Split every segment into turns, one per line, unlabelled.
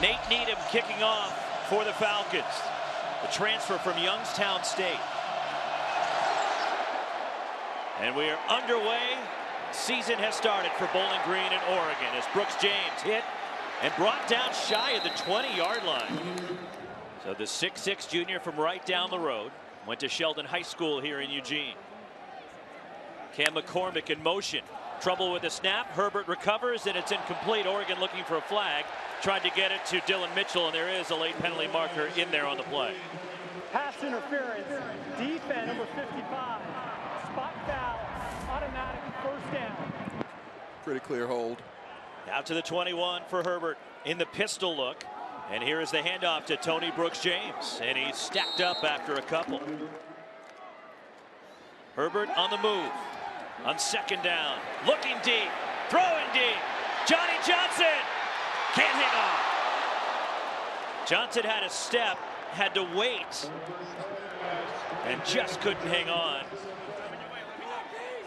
Nate Needham kicking off for the Falcons. The transfer from Youngstown State. And we are underway. Season has started for Bowling Green and Oregon as Brooks James hit and brought down shy of the 20-yard line. So the 6'6" junior from right down the road went to Sheldon High School here in Eugene. Cam McCormick in motion. Trouble with the snap. Herbert recovers and it's incomplete. Oregon looking for a flag. Tried to get it to Dylan Mitchell, and there is a late penalty marker in there on the play.
Pass interference. Defense number 55. Spot foul. Automatic first down.
Pretty clear hold.
Out to the 21 for Herbert in the pistol look. And here is the handoff to Tony Brooks James. And he's stacked up after a couple. Herbert on the move. On second down. Looking deep. Throwing deep. Johnny Johnson. Can't hang on. Johnson had a step. Had to wait. And just couldn't hang on.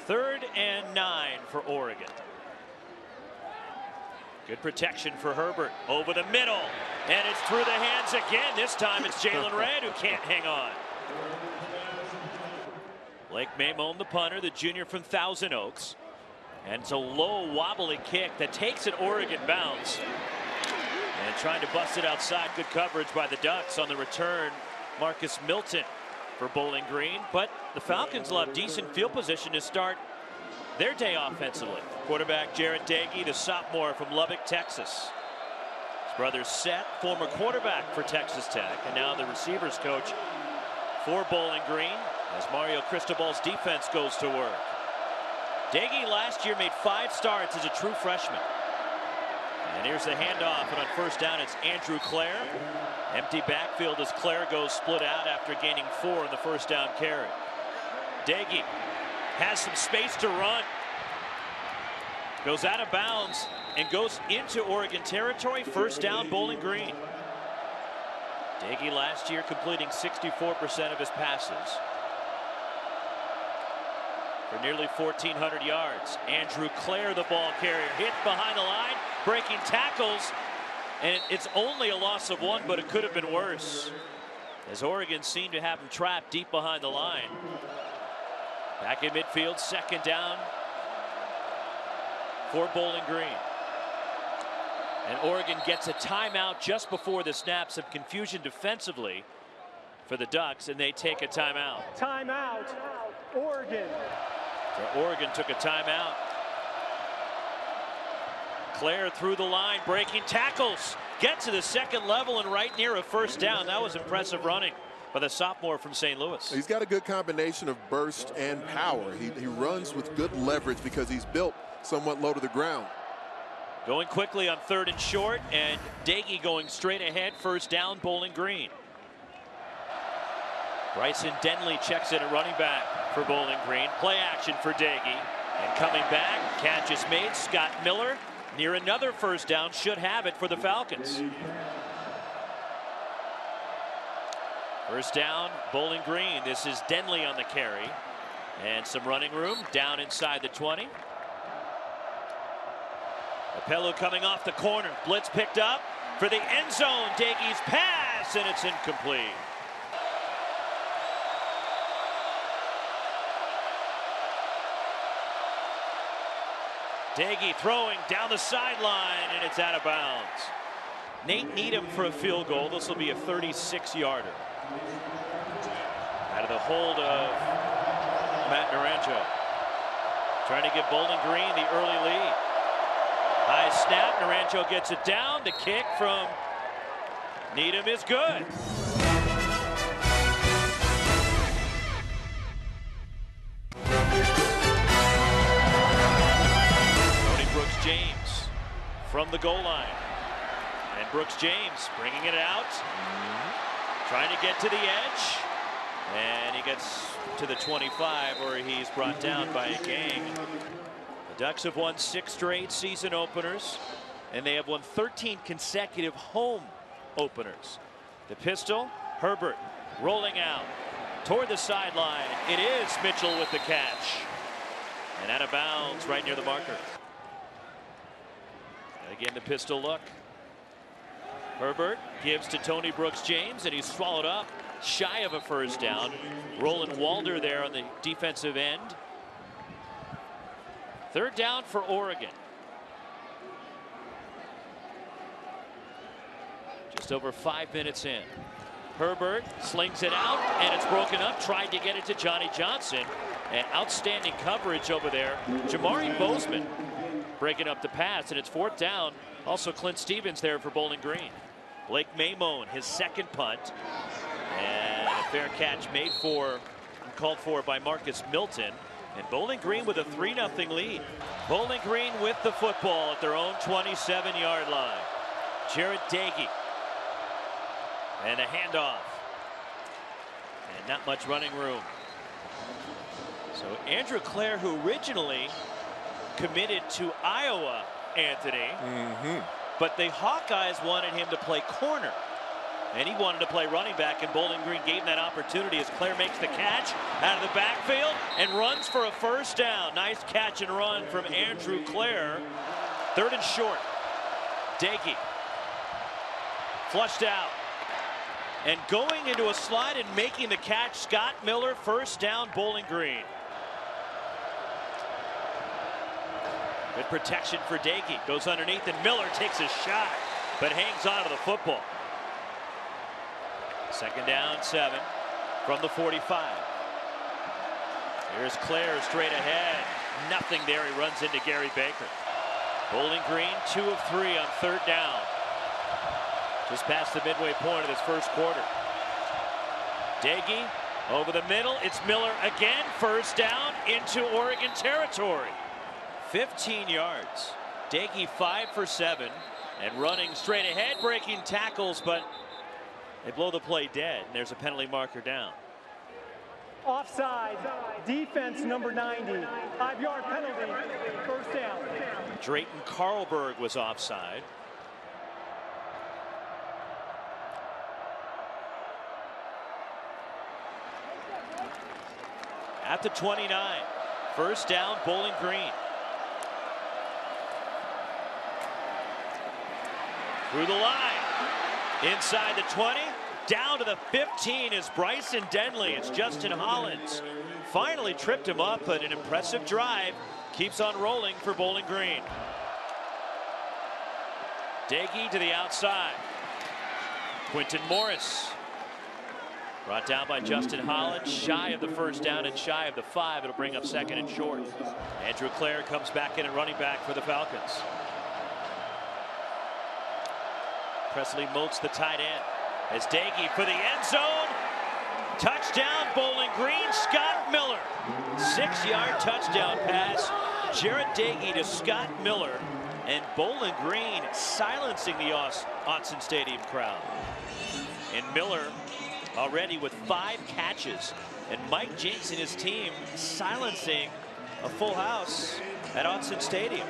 3rd and 9 for Oregon. Good protection for Herbert over the middle, and it's through the hands again. This time it's Jalen Redd who can't hang on. Blake Mamone, the punter, the junior from Thousand Oaks, and it's a low wobbly kick that takes an Oregon bounce, and trying to bust it outside. Good coverage by the Ducks on the return. Marcus Milton for Bowling Green, but the Falcons will have decent field position to start their day offensively. Quarterback Jarret Doege, the sophomore from Lubbock, Texas. His brother Seth, former quarterback for Texas Tech, and now the receivers coach for Bowling Green as Mario Cristobal's defense goes to work. Doege last year made 5 starts as a true freshman. And here's the handoff, and on first down it's Andrew Clare. Empty backfield as Clare goes split out after gaining 4 in the first down carry. Doege has some space to run. Goes out of bounds and goes into Oregon territory. First down, Bowling Green. Doege last year completing 64% of his passes for nearly 1,400 yards. Andrew Clare, the ball carrier, hit behind the line, breaking tackles, and it's only a loss of 1, but it could have been worse, as Oregon seemed to have him trapped deep behind the line. Back in midfield, second down for Bowling Green. And Oregon gets a timeout just before the snap. Some confusion defensively for the Ducks, and they take a timeout.
Timeout, Oregon.
So Oregon took a timeout. Clare through the line, breaking tackles. Get to the second level and right near a first down. That was impressive running by the sophomore from St. Louis.
He's got a good combination of burst and power. He runs with good leverage because he's built somewhat low to the ground.
Going quickly on 3rd and short, and Doege going straight ahead. First down, Bowling Green. Bryson Denley checks in at running back for Bowling Green. Play action for Doege. And coming back, catch is made. Scott Miller near another first down, should have it for the Falcons. First down, Bowling Green. This is Denley on the carry. And some running room down inside the 20. Apello coming off the corner. Blitz picked up for the end zone. Doege's pass, and it's incomplete. Doege throwing down the sideline, and it's out of bounds. Nate Needham for a field goal. This will be a 36-yarder. Out of the hold of Matt Naranjo. Trying to give Bowling Green the early lead. High snap, Naranjo gets it down. The kick from Needham is good. Tony Brooks James from the goal line. And Brooks James bringing it out. Trying to get to the edge. And he gets to the 25 where he's brought down by a gang. The Ducks have won 6 straight season openers, and they have won 13 consecutive home openers. The pistol, Herbert rolling out toward the sideline. It is Mitchell with the catch. And out of bounds right near the marker. And again, the pistol look. Herbert gives to Tony Brooks-James, and he's swallowed up shy of a first down. Roland Walder there on the defensive end. Third down for Oregon. Just over 5 minutes in. Herbert slings it out, and it's broken up. Tried to get it to Johnny Johnson. And outstanding coverage over there. Jamari Bozeman breaking up the pass, and it's fourth down. Also Clint Stevens there for Bowling Green. Blake Mamone, his second punt. And a fair catch made for, called for by Marcus Milton. And Bowling Green with a 3-0 lead. Bowling Green with the football at their own 27-yard line. Jared Dagey. And a handoff. And not much running room. So Andrew Clare, who originally committed to Iowa, Anthony, but the Hawkeyes wanted him to play corner. And he wanted to play running back, and Bowling Green gave him that opportunity as Clare makes the catch out of the backfield and runs for a first down. Nice catch and run from Andrew Clare. Third and short. Dagey flushed out. And going into a slide and making the catch, Scott Miller, first down, Bowling Green. Good protection for Dagey. Goes underneath, and Miller takes a shot, but hangs on to the football. Second down, 7 from the 45. Here's Clare straight ahead. Nothing there. He runs into Gary Baker. Bowling Green 2 of 3 on third down. Just past the midway point of this first quarter. Dagey over the middle. It's Miller again. First down into Oregon territory. 15 yards. Dagey 5 for 7 and running straight ahead, breaking tackles, but they blow the play dead, and there's a penalty marker down.
Offside, defense number 90, 5-yard penalty, first down.
Drayton Carlberg was offside. At the 29, first down, Bowling Green. Through the line, inside the 20, down to the 15 is Bryson Denley. It's Justin Hollins. Finally tripped him up, but an impressive drive keeps on rolling for Bowling Green. Dagey to the outside. Quinton Morris. Brought down by Justin Hollins, shy of the first down and shy of the 5. It'll bring up second and short. Andrew Clare comes back in at running back for the Falcons. Presley Moats, the tight end. As Dagey for the end zone. Touchdown, Bowling Green, Scott Miller. 6-yard touchdown pass. Jared Dagey to Scott Miller. And Bowling Green silencing the Autzen Stadium crowd. And Miller already with 5 catches. And Mike Jinks and his team silencing a full house at Autzen Stadium.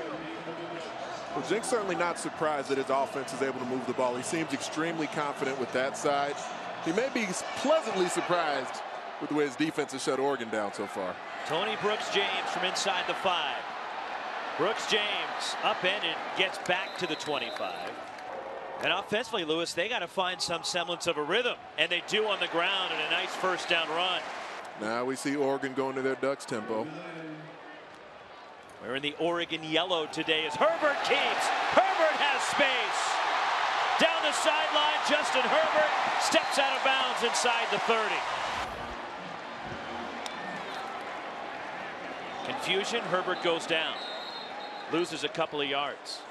Well, Jinks certainly not surprised that his offense is able to move the ball. He seems extremely confident with that side. He may be pleasantly surprised with the way his defense has shut Oregon down so far.
Tony Brooks-James from inside the 5. Brooks-James upended, gets back to the 25. And offensively, Lewis, they got to find some semblance of a rhythm. And they do on the ground in a nice first down run.
Now we see Oregon going to their Ducks tempo.
We're in the Oregon yellow today as Herbert keeps. Herbert has space. Down the sideline, Justin Herbert steps out of bounds inside the 30. Confusion, Herbert goes down. Loses a couple of yards.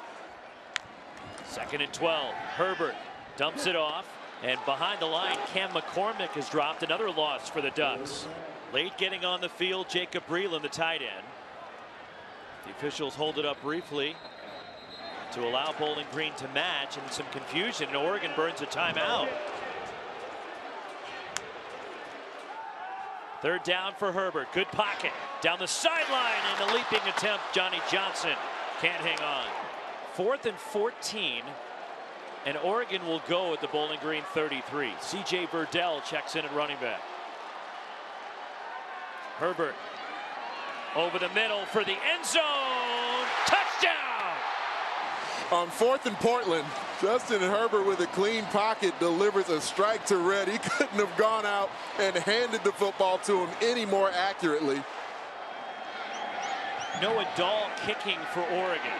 Second and 12. Herbert dumps it off. And behind the line, Cam McCormick has dropped. Another loss for the Ducks. Late getting on the field, Jacob Breland, the tight end. The officials hold it up briefly to allow Bowling Green to match, and some confusion, and Oregon burns a timeout. Third down for Herbert. Good pocket. Down the sideline, and a leaping attempt. Johnny Johnson can't hang on. 4th and 14, and Oregon will go at the Bowling Green 33. C.J. Verdell checks in at running back. Herbert over the middle for the end zone. Touchdown!
On 4th and Portland, Justin Herbert with a clean pocket delivers a strike to Red. He couldn't have gone out and handed the football to him any more accurately.
Noah Dahl kicking for Oregon.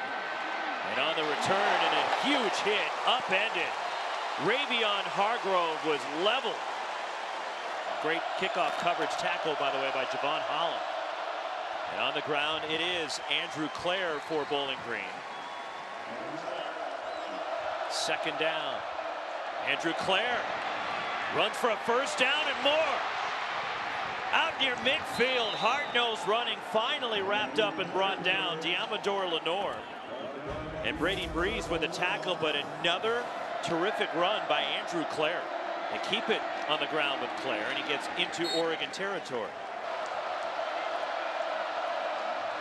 And on the return, and a huge hit, upended. Ravion Hargrove was leveled. Great kickoff coverage tackle, by the way, by Javon Holland. And on the ground, it is Andrew Clare for Bowling Green. Second down. Andrew Clare runs for a first down and more. Out near midfield, hard-nosed running, finally wrapped up and brought down. Diamador Lenore. And Brady Breeze with a tackle, but another terrific run by Andrew Clare. They keep it on the ground with Clare, and he gets into Oregon territory.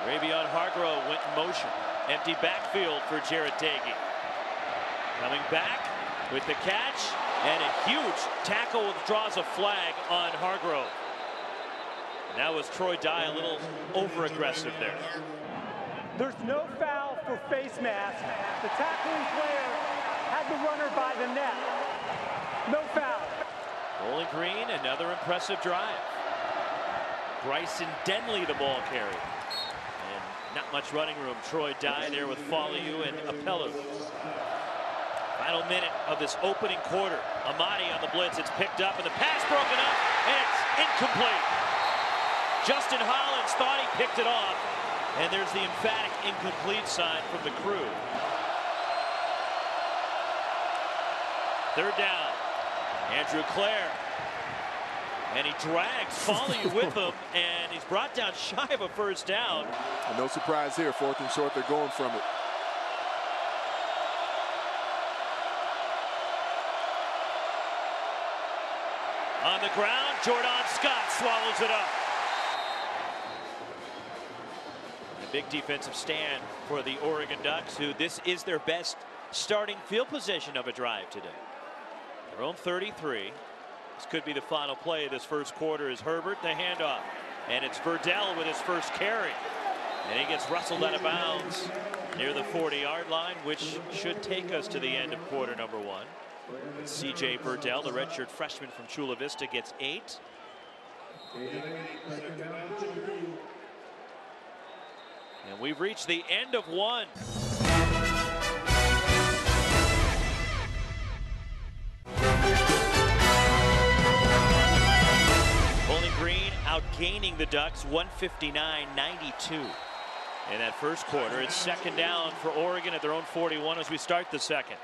Ravion Hargrove went in motion. Empty backfield for Jarret Doege. Coming back with the catch, and a huge tackle draws a flag on Hargrove. And that was Troy Dye a little over-aggressive there.
There's no foul for face mask. The tackling player had the runner by the neck. No foul.
Bowling Green, another impressive drive. Bryson Denley, the ball carrier. And not much running room. Troy Dye there with Faliu and Apello. Final minute of this opening quarter. Amadi on the blitz. It's picked up, and the pass broken up, and it's incomplete. Justin Hollins thought he picked it off, and there's the emphatic incomplete sign from the crew. Third down. Andrew Clare. And he drags Faliu with him, and he's brought down shy of a first down.
And no surprise here, 4th and short, they're going from it.
On the ground, Jordan Scott swallows it up. A big defensive stand for the Oregon Ducks, who this is their best starting field position of a drive today. Their own 33. This could be the final play of this first quarter. Is Herbert, the handoff. And it's Verdell with his first carry. And he gets rustled out of bounds near the 40-yard line, which should take us to the end of quarter number 1. C.J. Verdell, the redshirt freshman from Chula Vista, gets 8. And we've reached the end of 1. Bowling Green outgaining the Ducks 159-92 in that first quarter. It's second down for Oregon at their own 41 as we start the second.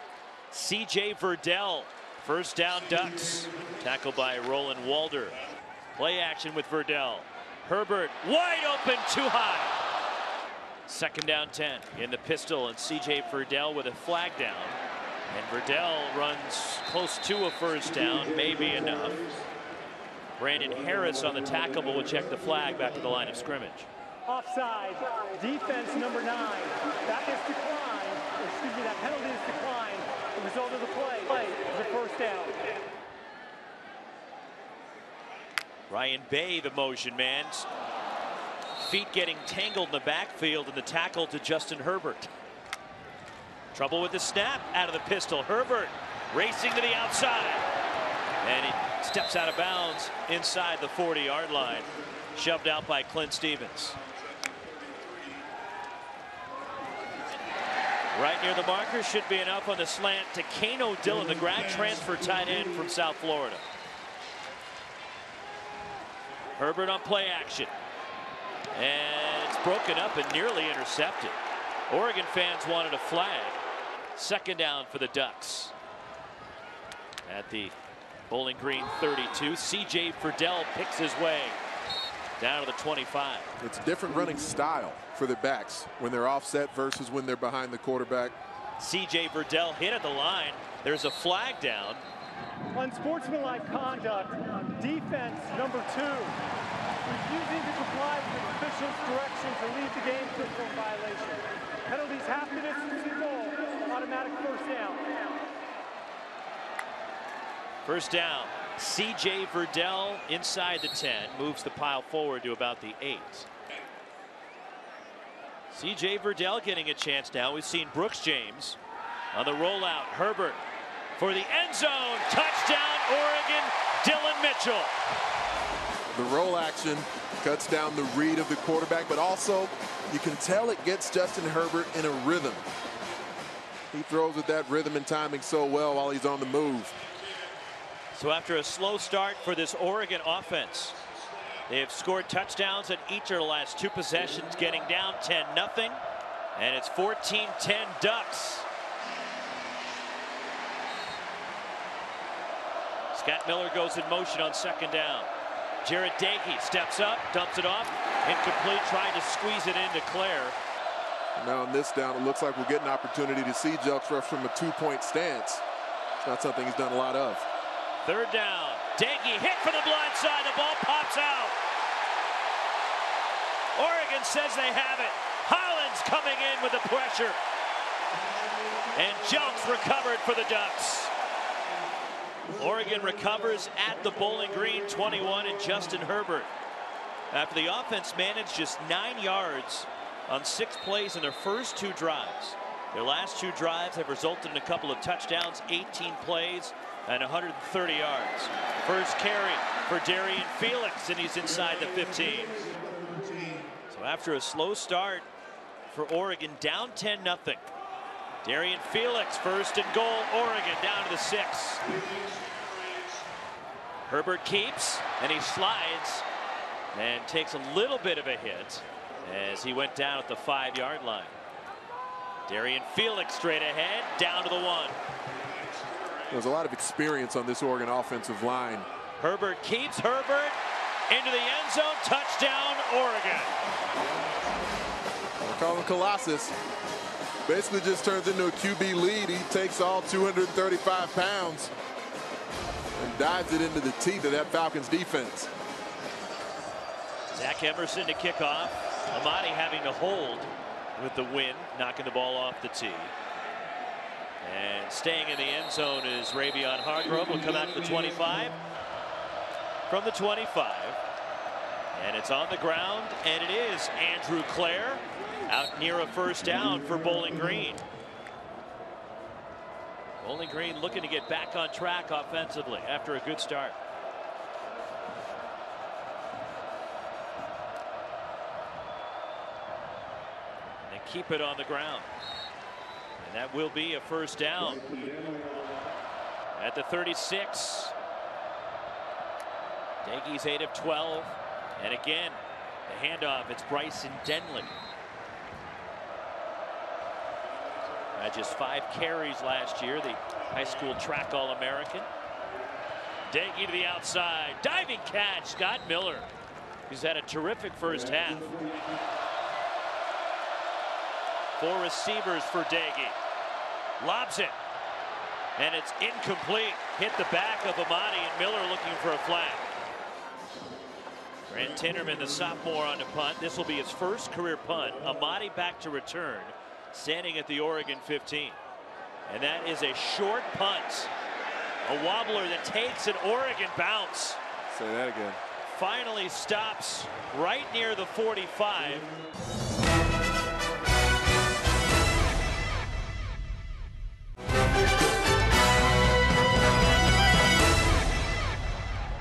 C.J. Verdell, first down Ducks. Tackled by Roland Walder. Play action with Verdell. Herbert wide open, too high. Second down 10 in the pistol, and C.J. Verdell with a flag down. And Verdell runs close to a first down, maybe enough. Brandon Harris on the tackle, but will check the flag back to the line of scrimmage.
Offside, defense number 9. That is declined, excuse me, that penalty is declined. The result of the play is a first down.
Ryan Bay, the motion man. Feet getting tangled in the backfield, and the tackle to Justin Herbert. Trouble with the snap out of the pistol. Herbert racing to the outside. And he steps out of bounds inside the 40-yard line. Shoved out by Clint Stevens. Right near the marker, should be enough on the slant to Kano Dillon, the grad transfer tight end from South Florida. Herbert on play action. And it's broken up and nearly intercepted. Oregon fans wanted a flag. Second down for the Ducks. At the Bowling Green 32, C.J. Verdell picks his way down to the 25.
It's a different running style for the backs when they're offset versus when they're behind the quarterback.
C.J. Verdell hit at the line. There's a flag down.
Unsportsmanlike conduct, defense number 2. Refusing to comply with the official's direction to leave the game for a violation. Penalties half minutes to goal. Automatic first down.
First down. C.J. Verdell inside the 10, moves the pile forward to about the 8. C.J. Verdell getting a chance now. We've seen Brooks James On the rollout, Herbert for the end zone. Touchdown, Oregon, Dillon Mitchell.
The roll action cuts down the read of the quarterback, but also you can tell it gets Justin Herbert in a rhythm. He throws with that rhythm and timing so well while he's on the move.
So after a slow start for this Oregon offense, they have scored touchdowns at each of the last 2 possessions, getting down 10-0, and it's 14-10 Ducks. Scott Miller goes in motion on 2nd down. Jarret Doege steps up, dumps it off, incomplete, trying to squeeze it into Claire.
Now on this down, it looks like we'll get an opportunity to see Jelks rush from a 2-point stance. It's not something he's done a lot of.
3rd down. Doege hit from the blind side. The ball pops out. Oregon says they have it. Hollins coming in with the pressure. And Jelks recovered for the Ducks. Oregon recovers at the Bowling Green 21, and Justin Herbert, after the offense managed just 9 yards on 6 plays in their first 2 drives. Their last 2 drives have resulted in a couple of touchdowns, 18 plays, and 130 yards. First carry for Darian Felix, and he's inside the 15. So after a slow start for Oregon, down 10-0. Darian Felix, 1st and goal, Oregon down to the 6. Herbert keeps, and he slides and takes a little bit of a hit as he went down at the 5-yard line. Darian Felix straight ahead, down to the 1.
There's a lot of experience on this Oregon offensive line.
Herbert keeps, Herbert into the end zone, touchdown, Oregon.
Colin Colossus basically just turns into a QB lead. He takes all 235 pounds and dives it into the teeth of that Falcons defense.
Zach Emerson to kick off. Amadi having to hold with the wind, knocking the ball off the tee. And staying in the end zone is Ravion Hargrove. Will come out to the 25. From the 25. And it's on the ground, and it is Andrew Clare out near a 1st down for Bowling Green. Bowling Green looking to get back on track offensively after a good start. And keep it on the ground. And that will be a 1st down at the 36. Doege's 8 of 12. And again, the handoff, it's Bryson Denley. Had just 5 carries last year, the high school track All-American. Doege to the outside, diving catch, Scott Miller. He's had a terrific first half. 4 receivers for Doege. Lobs it, and it's incomplete. Hit the back of Amadi, and Miller looking for a flag. Grant Tinnerman, the sophomore, on the punt. This will be his first career punt. Amadi back to return, standing at the Oregon 15. And that is a short punt. A wobbler that takes an Oregon bounce.
Say that again.
Finally stops right near the 45.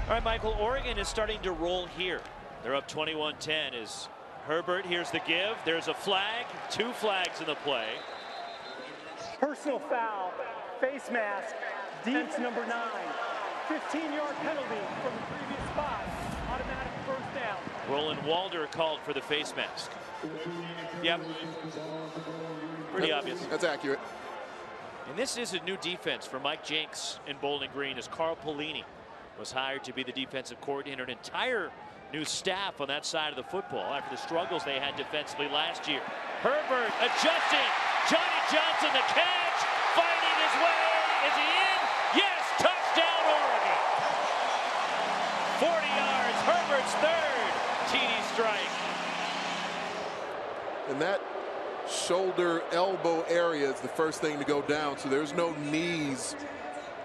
All right, Michael, Oregon is starting to roll here. They're up 21-10 as Herbert, here's the give. There's a flag, 2 flags in the play.
Personal foul, face mask, defense number 9. 15-yard penalty from the previous spot. Automatic 1st down.
Roland Walder called for the face mask. Yep. Pretty obvious.
That's accurate.
And this is a new defense for Mike Jenks in Bowling Green as Carl Pelini was hired to be the defensive coordinator. An entire new staff on that side of the football after the struggles they had defensively last year. Herbert adjusting. Johnny Johnson the catch. Finding his way. Is he in? Yes. Touchdown Oregon. 40 yards. Herbert's 3rd TD strike.
And that shoulder elbow area is the first thing to go down. So there's no knees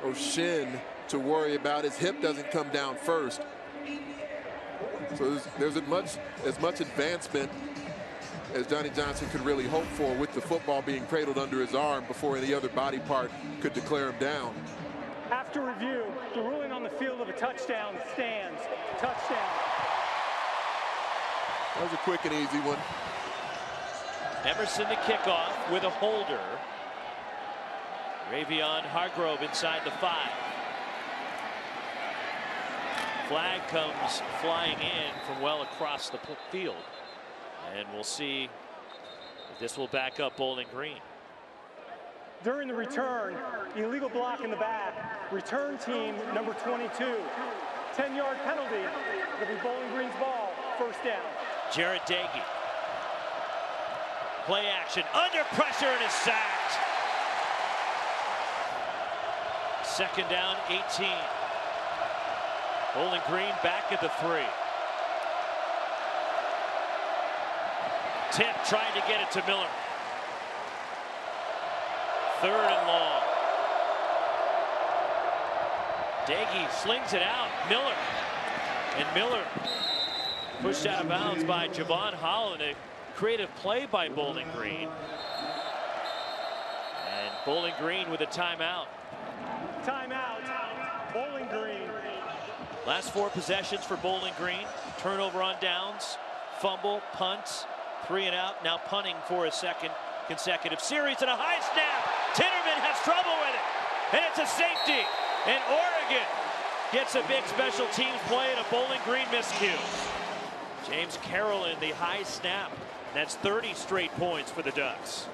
or shin to worry about. His hip doesn't come down first. So there's as much advancement as Johnny Johnson could really hope for, with the football being cradled under his arm before any other body part could declare him down.
After review, the ruling on the field of a touchdown stands. Touchdown.
That was a quick and easy one.
Emerson to kick off with a holder. Ravion Hargrove inside the 5. Flag comes flying in from well across the field. And we'll see if this will back up Bowling Green.
During the return, illegal block in the back. Return team number 22. 10-yard penalty. It'll be Bowling Green's ball. First down.
Jared Dagey. Play action under pressure and is sacked. Second down, 18. Bowling Green back at the 3. Tip trying to get it to Miller. Third and long. Dagey slings it out. Miller. And Miller pushed out of bounds by Javon Holland. A creative play by Bowling Green. And Bowling Green with a timeout.
Timeout. Bowling Green.
Last 4 possessions for Bowling Green. Turnover on downs. Fumble, punt, 3 and out. Now punting for a second consecutive series and a high snap. Tinnerman has trouble with it. And it's a safety. And Oregon gets a big special teams play and a Bowling Green miscue. James Carrollin, the high snap. That's 30 straight points for the Ducks.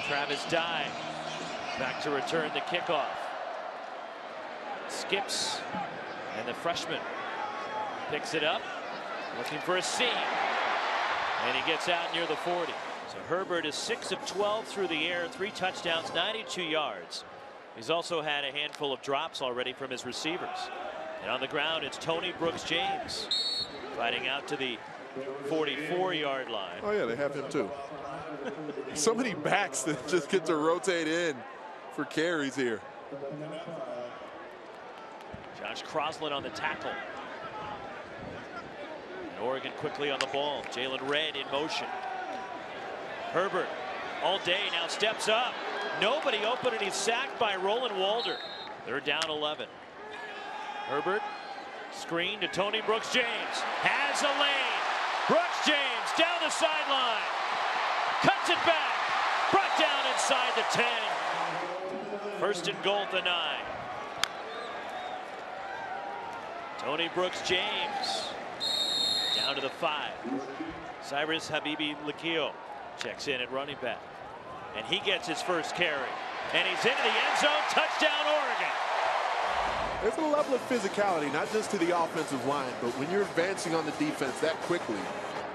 Travis Dye back to return the kickoff. Skips, and the freshman picks it up, looking for a seam, and he gets out near the 40. So Herbert is 6 of 12 through the air, 3 touchdowns, 92 yards. He's also had a handful of drops already from his receivers. And on the ground, it's Tony Brooks-James fighting out to the 44-yard line.
Oh yeah, they have him too. So many backs that just get to rotate in for carries here.
Josh Crosland on the tackle. And Oregon quickly on the ball. Jalen Redd in motion. Herbert all day now steps up. Nobody open, and he's sacked by Roland Walder. They're down 11. Herbert screen to Tony Brooks-James. Has a lane. Brooks-James down the sideline. Cuts it back. Brought down inside the 10. First and goal at the 9. Tony Brooks-James down to the 5. Cyrus Habibi-Likio checks in at running back. And he gets his first carry. And he's into the end zone. Touchdown, Oregon.
There's a level of physicality, not just to the offensive line, but when you're advancing on the defense that quickly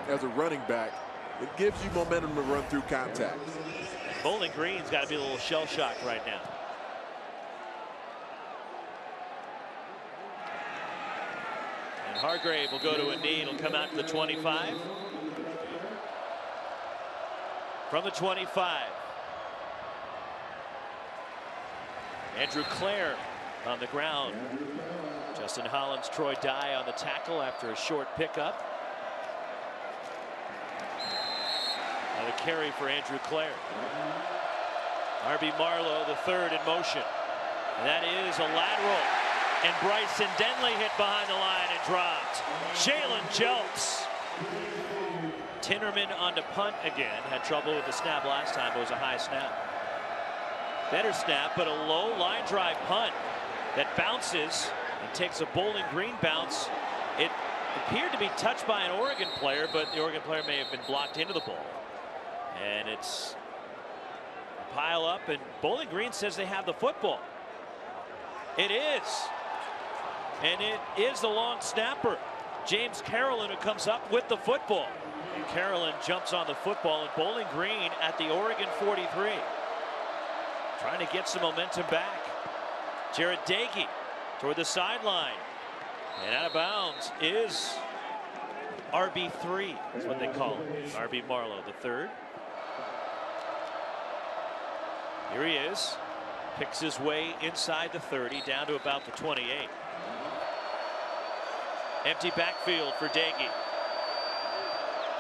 as a running back, it gives you momentum to run through contact.
Bowling Green's got to be a little shell-shocked right now. And Hargrave will go to a knee. It'll come out to the 25. From the 25. Andrew Clare on the ground. Justin Hollins, Troy Dye on the tackle after a short pickup. Another carry for Andrew Clare. R.B. Marlowe, the 3rd in motion. And that is a lateral. And Bryson Denley hit behind the line and dropped. Jalen Jelks. Tinnerman on to punt again. Had trouble with the snap last time. It was a high snap. Better snap, but a low line drive punt that bounces and takes a Bowling Green bounce. It appeared to be touched by an Oregon player, but the Oregon player may have been blocked into the ball. And it's a pile up, and Bowling Green says they have the football. It is. And it is the long snapper, James Carrollin, who comes up with the football. And Carrollin jumps on the football, and Bowling Green at the Oregon 43. Trying to get some momentum back. Jared Dagey toward the sideline. And out of bounds is RB3, is what they call him. R.B. Marlowe, the 3rd. Here he is. Picks his way inside the 30, down to about the 28. Empty backfield for Dagey.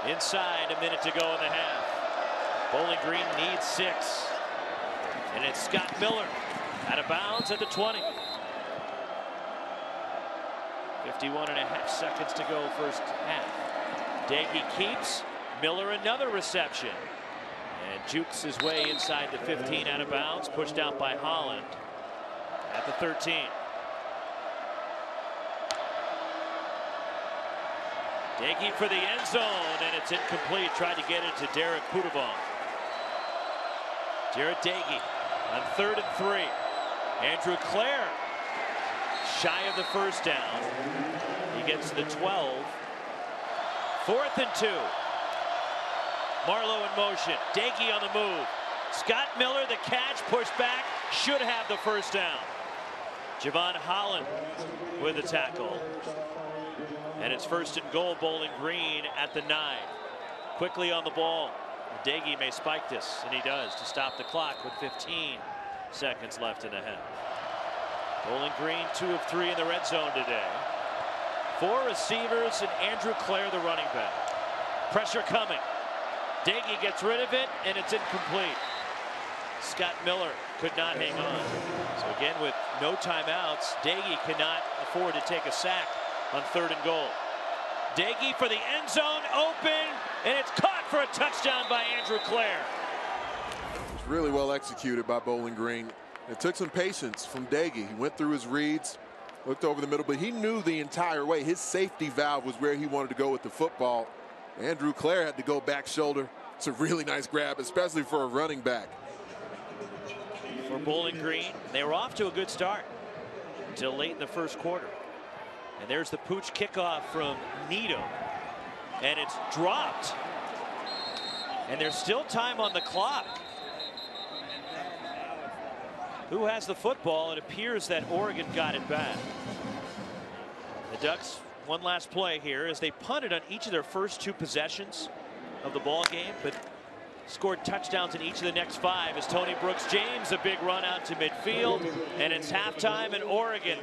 Inside, a minute to go in the half. Bowling Green needs 6. And it's Scott Miller out of bounds at the 20. 51.5 seconds to go first half. Doege keeps. Miller another reception. And jukes his way inside the 15 out of bounds. Pushed out by Holland at the 13. Doege for the end zone, and it's incomplete. Tried to get it to Derek Pudavon. Jarret Doege on 3rd and 3. Andrew Clare shy of the first down. He gets to the 12. 4th and 2. Marlowe in motion. Doege on the move. Scott Miller, the catch, pushed back. Should have the first down. Jevon Holland with the tackle. And it's 1st and goal, Bowling Green at the 9. Quickly on the ball. Doege may spike this, and he does, to stop the clock with 15 seconds left in the half. Bowling Green 2 of 3 in the red zone today. 4 receivers and Andrew Clare, the running back. Pressure coming. Doege gets rid of it, and it's incomplete. Scott Miller could not hang on. So again, with no timeouts, Doege cannot afford to take a sack on 3rd and goal. Doege for the end zone, open, and it's caught for a touchdown by Andrew Clare.
It was really well executed by Bowling Green. It took some patience from Doege. He went through his reads, looked over the middle, but he knew the entire way. His safety valve was where he wanted to go with the football. Andrew Clare had to go back shoulder. It's a really nice grab, especially for a running back.
For Bowling Green, they were off to a good start until late in the first quarter. And there's the pooch kickoff from Needham. And it's dropped. And there's still time on the clock. Who has the football? It appears that Oregon got it back. The Ducks, one last play here, as they punted on each of their first 2 possessions of the ball game, but scored touchdowns in each of the next 5 as Tony Brooks-James, a big run out to midfield, and it's halftime in Oregon.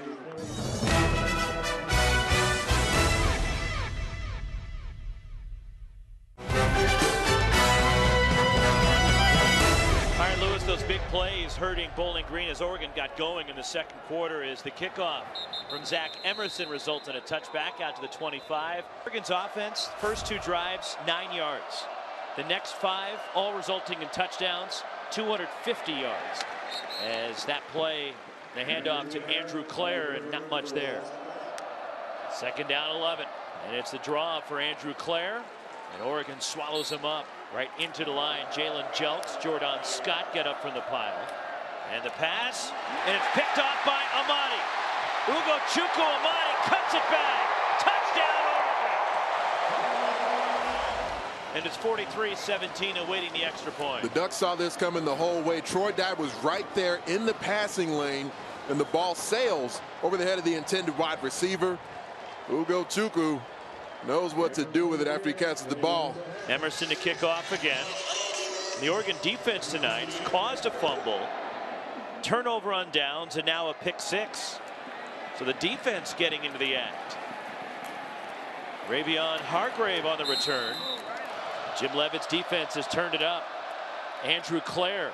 Those big plays hurting Bowling Green as Oregon got going in the second quarter as the kickoff from Zach Emerson results in a touchback out to the 25. Oregon's offense, first 2 drives, 9 yards. The next 5, all resulting in touchdowns, 250 yards. As that play, the handoff to Andrew Clare, and not much there. 2nd down, 11. And it's the draw for Andrew Clare, and Oregon swallows him up. Right into the line, Jalen Jelks, Jordan Scott get up from the pile. And the pass, and it's picked off by Amadi. Ugochukwu Amadi cuts it back. Touchdown, Oregon. And it's 43-17 awaiting the extra point.
The Ducks saw this coming the whole way. Troy Dye was right there in the passing lane, and the ball sails over the head of the intended wide receiver. Ugochukwu knows what to do with it after he catches the ball.
Emerson to kick off again. The Oregon defense tonight caused a fumble, turnover on downs, and now a pick 6. So the defense getting into the act. Ravion Hargrave on the return. Jim Leavitt's defense has turned it up. Andrew Clare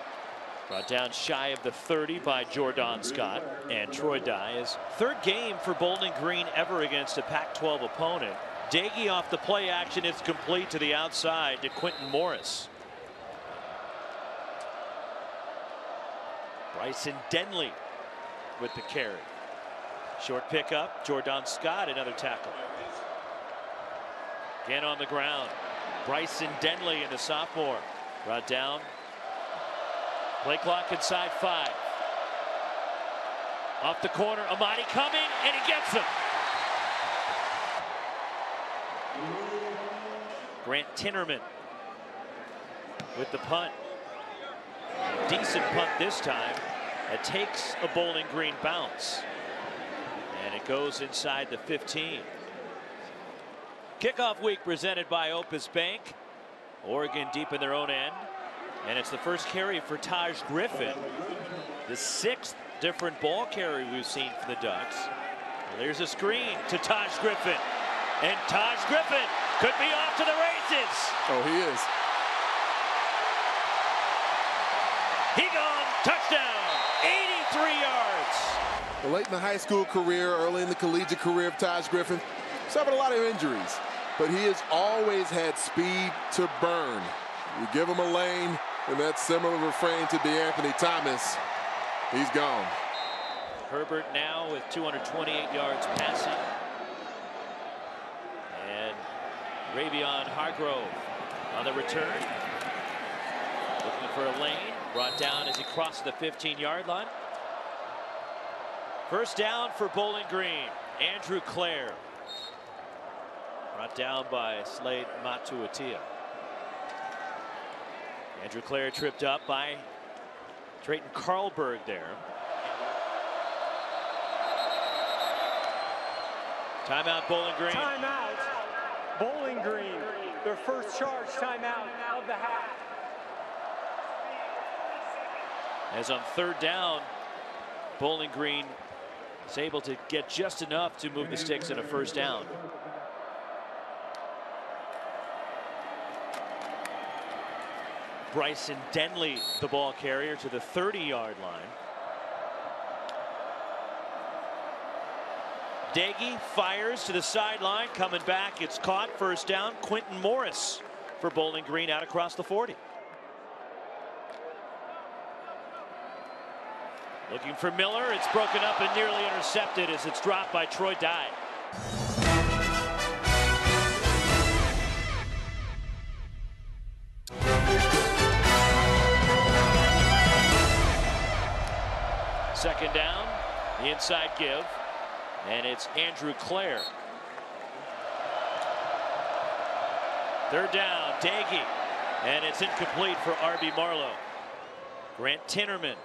brought down shy of the 30 by Jordan Scott. And Troy Dye, his 3rd game for Bowling Green ever against a Pac-12 opponent. Doege off the play action. It's complete to the outside to Quentin Morris. Bryson Denley with the carry. Short pickup. Jordan Scott, another tackle. Again on the ground. Bryson Denley and the sophomore brought down. Play clock inside 5. Off the corner, Amadi coming, and he gets him. Grant Tinnerman with the punt. Decent punt this time. It takes a Bowling Green bounce. And it goes inside the 15. Kickoff week presented by Opus Bank. Oregon deep in their own end. And it's the first carry for Taj Griffin. The 6th different ball carry we've seen for the Ducks. Well, there's a screen to Taj Griffin. And Taj Griffin could be off to the races. misses.
Oh, he is.
He gone. Touchdown. 83 yards.
Late in the high school career, early in the collegiate career of Taj Griffin, suffered a lot of injuries, but he has always had speed to burn. You give him a lane, and that similar refrain to DeAnthony Thomas, he's gone.
Herbert now with 228 yards passing. And Ravion Hargrove on the return. Looking for a lane. Brought down as he crossed the 15-yard line. First down for Bowling Green. Andrew Clare. Brought down by Slade Matuatia. Andrew Clare tripped up by Drayton Carlberg there. Timeout, Bowling Green.
Timeout, Bowling Green. Their first charge timeout of the half.
As on third down, Bowling Green is able to get just enough to move the sticks in a first down. Bryson Denley, the ball carrier, to the 30-yard line. Dagey fires to the sideline, coming back. It's caught, first down. Quentin Morris for Bowling Green out across the 40. Looking for Miller. It's broken up and nearly intercepted as it's dropped by Troy Dye. Second down, the inside give, and it's Andrew Clare. Third down, Dagey, and it's incomplete for R.B. Marlowe. Grant Tinnerman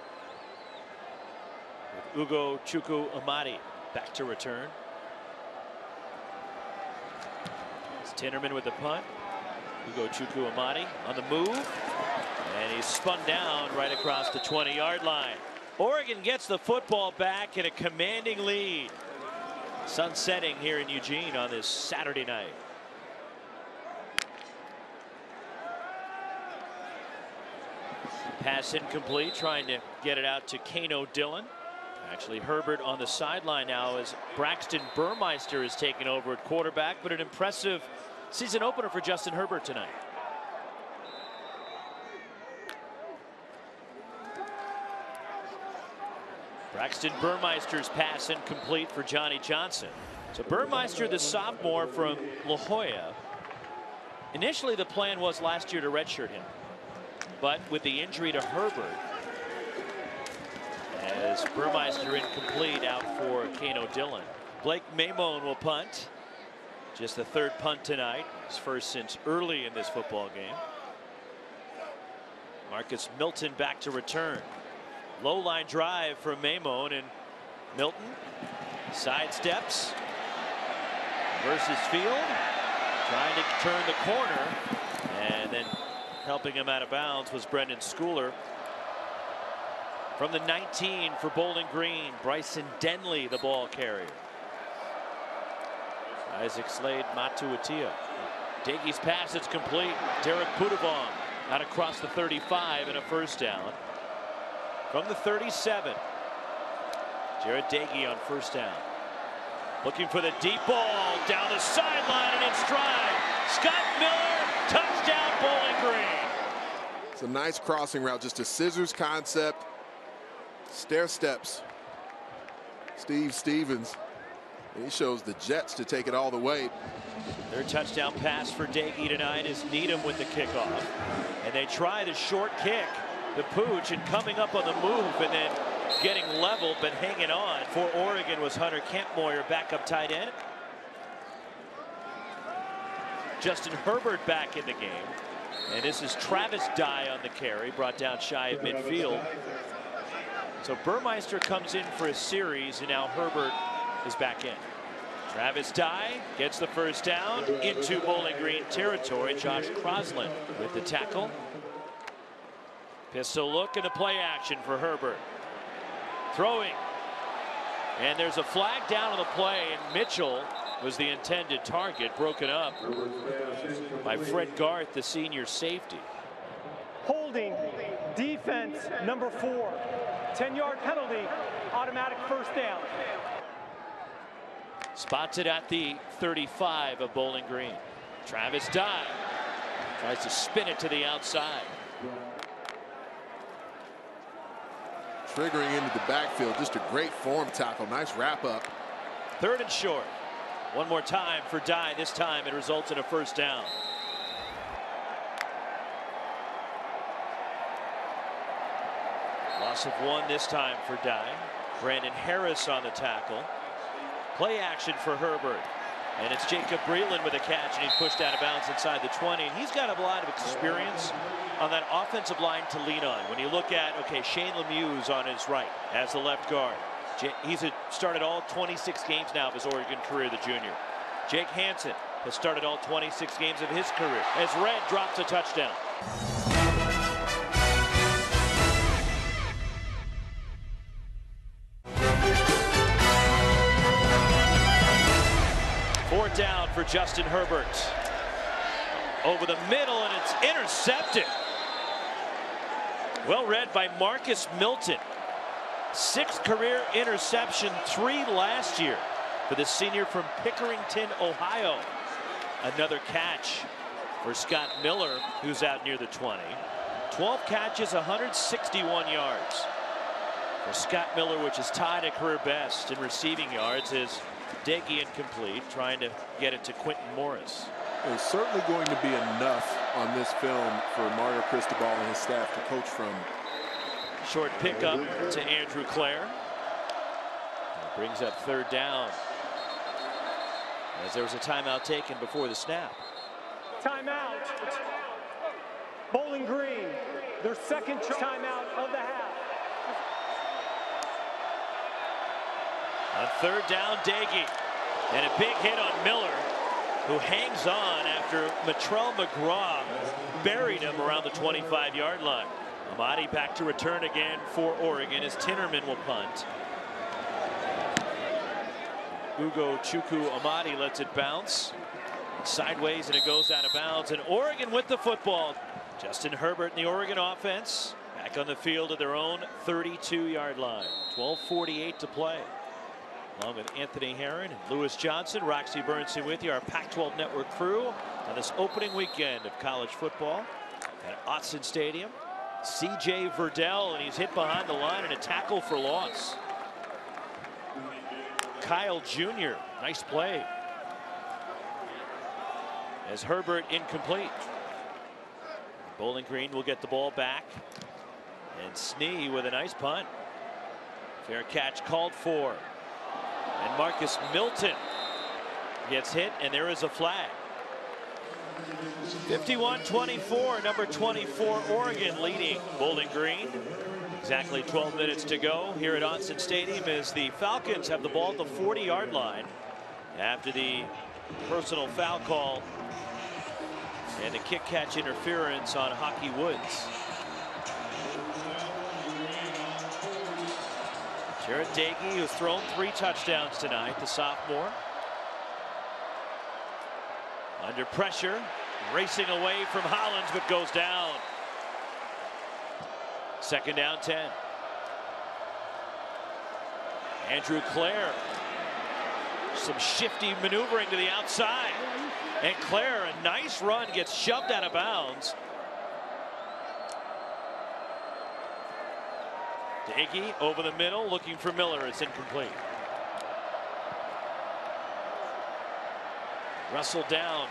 with Ugo Chukwu Amadi back to return. It's Tinnerman with the punt. Ugo Chukwu Amadi on the move, and he's spun down right across the 20-yard line. Oregon gets the football back in a commanding lead. Sun setting here in Eugene on this Saturday night. Pass incomplete, trying to get it out to Kano Dillon. Actually, Herbert on the sideline now as Braxton Burmeister is taking over at quarterback, but an impressive season opener for Justin Herbert tonight. Braxton Burmeister's pass incomplete for Johnny Johnson. So Burmeister, the sophomore from La Jolla. Initially, the plan was last year to redshirt him, but with the injury to Herbert, as Burmeister incomplete out for Kano Dillon. Blake Mamone will punt. Just the third punt tonight. His first since early in this football game. Marcus Milton back to return. Low line drive from Mamone, and Milton sidesteps versus field, trying to turn the corner, and then helping him out of bounds was Brendan Schooler. From the 19 for Bowling Green, Bryson Denley, the ball carrier. Isaac Slade Matuatia. Dagey's pass, it's complete. Derek Pudavong out across the 35 and a first down. From the 37, Jared Dagey on first down. Looking for the deep ball down the sideline and in stride. Scott Miller, touchdown Bowling Green.
It's a nice crossing route, just a scissors concept. Stair steps. Steve Stevens. He shows the Jets to take it all the way.
Their touchdown pass for Dagey tonight is Needham with the kickoff. And they try the short kick, the pooch, and coming up on the move and then getting leveled but hanging on for Oregon was Hunter Kampmoyer, backup tight end. Justin Herbert back in the game. And this is Travis Dye on the carry, brought down shy of midfield. So Burmeister comes in for a series, and now Herbert is back in. Travis Dye gets the first down into Bowling Green territory. Josh Crosland with the tackle. Pistol look and a play action for Herbert. Throwing. And there's a flag down on the play, and Mitchell was the intended target, broken up by Fred Garth, the senior safety.
Holding defense number 4. 10-yard penalty, automatic first down.
Spots it at the 35 of Bowling Green. Travis Dye tries to spin it to the outside.
Triggering into the backfield, just a great form tackle. Nice wrap up.
3rd and short. One more time for Dye. This time it results in a first down. Loss of 1 this time for Dye. Brandon Harris on the tackle. Play action for Herbert. And it's Jacob Breland with a catch, and he's pushed out of bounds inside the 20. And he's got a lot of experience on that offensive line to lean on. When you look at, okay, Shane Lemieux's on his right as the left guard. He's started all 26 games now of his Oregon career, the junior. Jake Hansen has started all 26 games of his career as Red drops a touchdown. Fourth down for Justin Herbert. Over the middle, and it's intercepted. Well read by Marcus Milton. 6th career interception, 3 last year for the senior from Pickerington, Ohio. Another catch for Scott Miller, who's out near the 20. 12 catches, 161 yards for Scott Miller, which is tied at career best in receiving yards. Is Dagey incomplete, trying to get it to Quentin Morris.
There's certainly going to be enough on this film for Mario Cristobal and his staff to coach from.
Short pickup to Andrew Clare. Brings up 3rd down, as there was a timeout taken before the snap.
Timeout. Bowling Green, their 2nd timeout of the half.
On 3rd down, Dagey, and a big hit on Miller, who hangs on after Matrell McGraw buried him around the 25-yard line. Amadi back to return again for Oregon as Tinnerman will punt. Ugo Chukwu Amadi lets it bounce sideways, and it goes out of bounds. And Oregon with the football. Justin Herbert and the Oregon offense back on the field at their own 32-yard line. 12:48 to play. Along with Anthony Herron and Lewis Johnson, Roxy Bernstein with you, our Pac-12 Network crew on this opening weekend of college football at Autzen Stadium. C.J. Verdell, and he's hit behind the line and a tackle for loss. Kyle Jr., nice play. As Herbert incomplete. Bowling Green will get the ball back. And Snee with a nice punt. Fair catch called for. And Marcus Milton gets hit, and there is a flag. 51-24, number 24 Oregon leading Bowling Green. Exactly 12 minutes to go here at Autzen Stadium as the Falcons have the ball at the 40-yard line after the personal foul call and the kick catch interference on Hockey Woods. Jarret Doege, who's thrown 3 touchdowns tonight, the sophomore. Under pressure, racing away from Hollins, but goes down. 2nd down, 10. Andrew Clare. Some shifty maneuvering to the outside. And Clare, a nice run, gets shoved out of bounds. Doege over the middle, looking for Miller. It's incomplete. Russell down.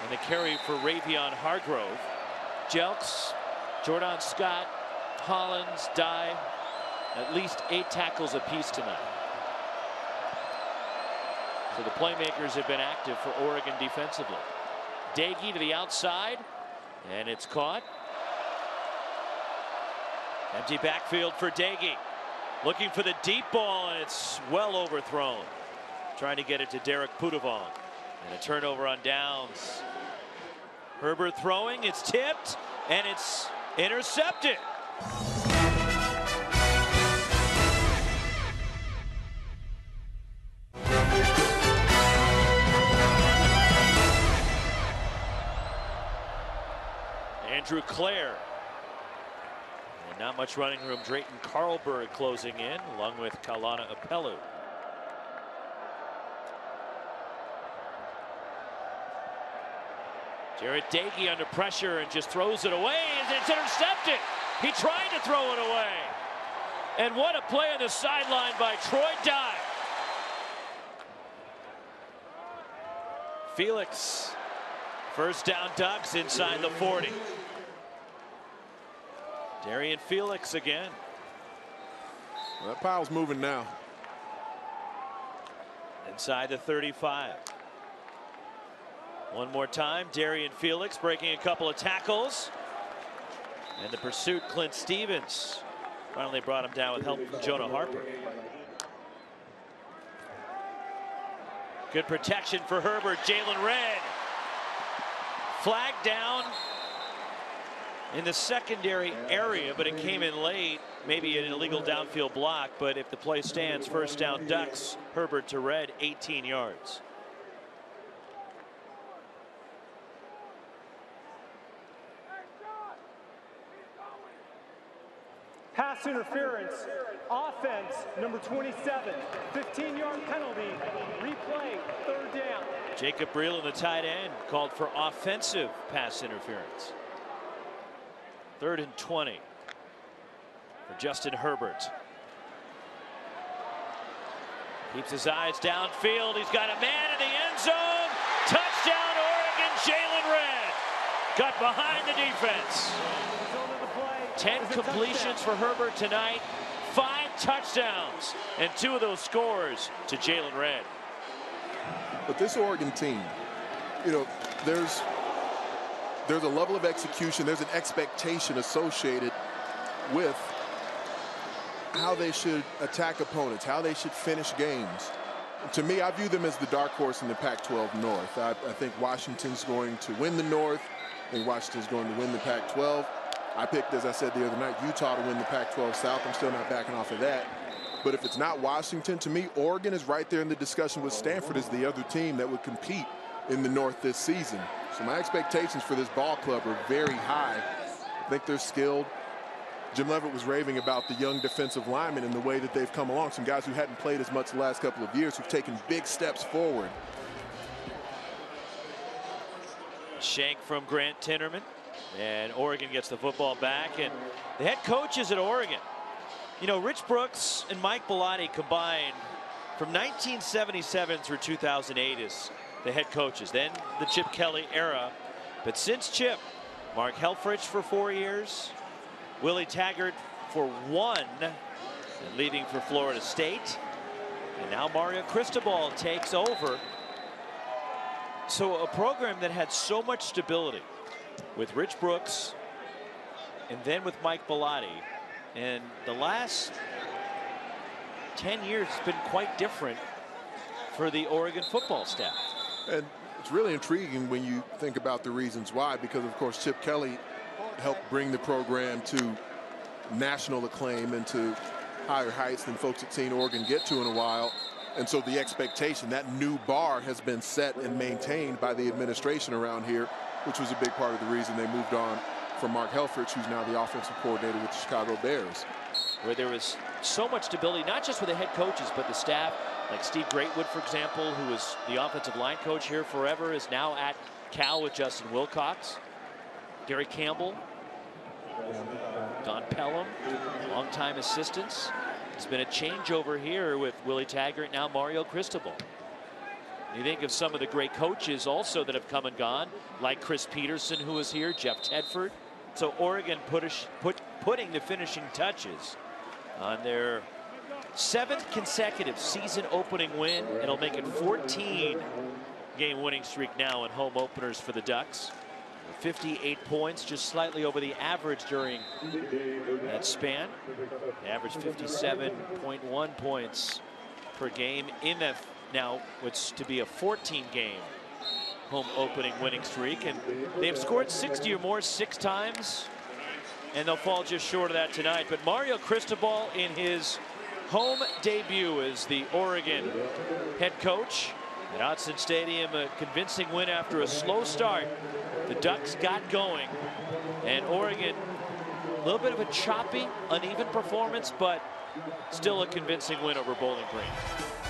And the carry for Ravion Hargrove. Jelks, Jordan Scott, Hollins, Dye. At least 8 tackles apiece tonight. So the playmakers have been active for Oregon defensively. Doege to the outside, and it's caught. Empty backfield for Doege. Looking for the deep ball, and it's well overthrown. Trying to get it to Derek Pudavong. And a turnover on downs. Herbert throwing, it's tipped, and it's intercepted. Andrew Clare. And not much running room. Drayton Carlberg closing in, along with Kalana Apelu. Jared Dagey under pressure and just throws it away, and it's intercepted. He tried to throw it away. And what a play on the sideline by Troy Dye. Felix, first down Ducks inside the 40. Darian Felix again.
Well, that pile's moving now.
Inside the 35. One more time, Darian Felix breaking a couple of tackles. And the pursuit, Clint Stevens. Finally brought him down with help from Jonah Harper. Good protection for Herbert. Jalen Red. Flag down in the secondary area, but it came in late. Maybe an illegal downfield block, but if the play stands, first down Ducks. Herbert to Red, 18 yards.
Pass interference, offense, number 27, 15-yard penalty, replay, third down.
Jacob Breeland, the tight end, called for offensive pass interference. 3rd and 20 for Justin Herbert. Keeps his eyes downfield. He's got a man in the end zone. Touchdown, Oregon, Jalen Red. Got behind the defense. 10 completions for Herbert tonight, 5 touchdowns, and 2 of those scores to Jalen Red.
But this Oregon team, you know, there's a level of execution, there's an expectation associated with how they should attack opponents, how they should finish games. To me, I view them as the dark horse in the Pac-12 North. I think Washington's going to win the North. I think Washington's going to win the Pac-12. I picked, as I said the other night, Utah to win the Pac-12 South. I'm still not backing off of that. But if it's not Washington, to me, Oregon is right there in the discussion with Stanford as the other team that would compete in the North this season. So my expectations for this ball club are very high. I think they're skilled. Jim Leavitt was raving about the young defensive linemen and the way that they've come along. Some guys who hadn't played as much the last couple of years who've taken big steps forward.
Shank from Grant Tinnerman. And Oregon gets the football back. And the head coaches at Oregon, you know, Rich Brooks and Mike Bellotti combined from 1977 through 2008 as the head coaches. Then the Chip Kelly era. But since Chip, Mark Helfrich for 4 years, Willie Taggart for 1, and leaving for Florida State. And now Mario Cristobal takes over. So a program that had so much stability with Rich Brooks and then with Mike Bellotti, and the last 10 years has been quite different for the Oregon football staff.
And it's really intriguing when you think about the reasons why, because of course Chip Kelly helped bring the program to national acclaim and to higher heights than folks had seen Oregon get to in a while. And so the expectation, that new bar, has been set and maintained by the administration around here, which was a big part of the reason they moved on from Mark Helfrich, who's now the offensive coordinator with the Chicago Bears.
Where there was so much stability, not just with the head coaches, but the staff, like Steve Greatwood, for example, who was the offensive line coach here forever, is now at Cal with Justin Wilcox. Gary Campbell, Don Pelham, longtime assistants. It's been a changeover here with Willie Taggart, now Mario Cristobal. You think of some of the great coaches also that have come and gone, like Chris Peterson, who was here, Jeff Tedford. So Oregon putting the finishing touches on their 7th consecutive season opening win. It'll make it 14-game winning streak now in home openers for the Ducks. 58 points, just slightly over the average during that span. They averaged 57.1 points per game in that now what's to be a 14-game home opening winning streak, and they've scored 60 or more 6 times, and they'll fall just short of that tonight. But Mario Cristobal in his home debut as the Oregon head coach At Autzen Stadium, a convincing win after a slow start. The Ducks got going, and Oregon, a little bit of a choppy, uneven performance, but still a convincing win over Bowling Green.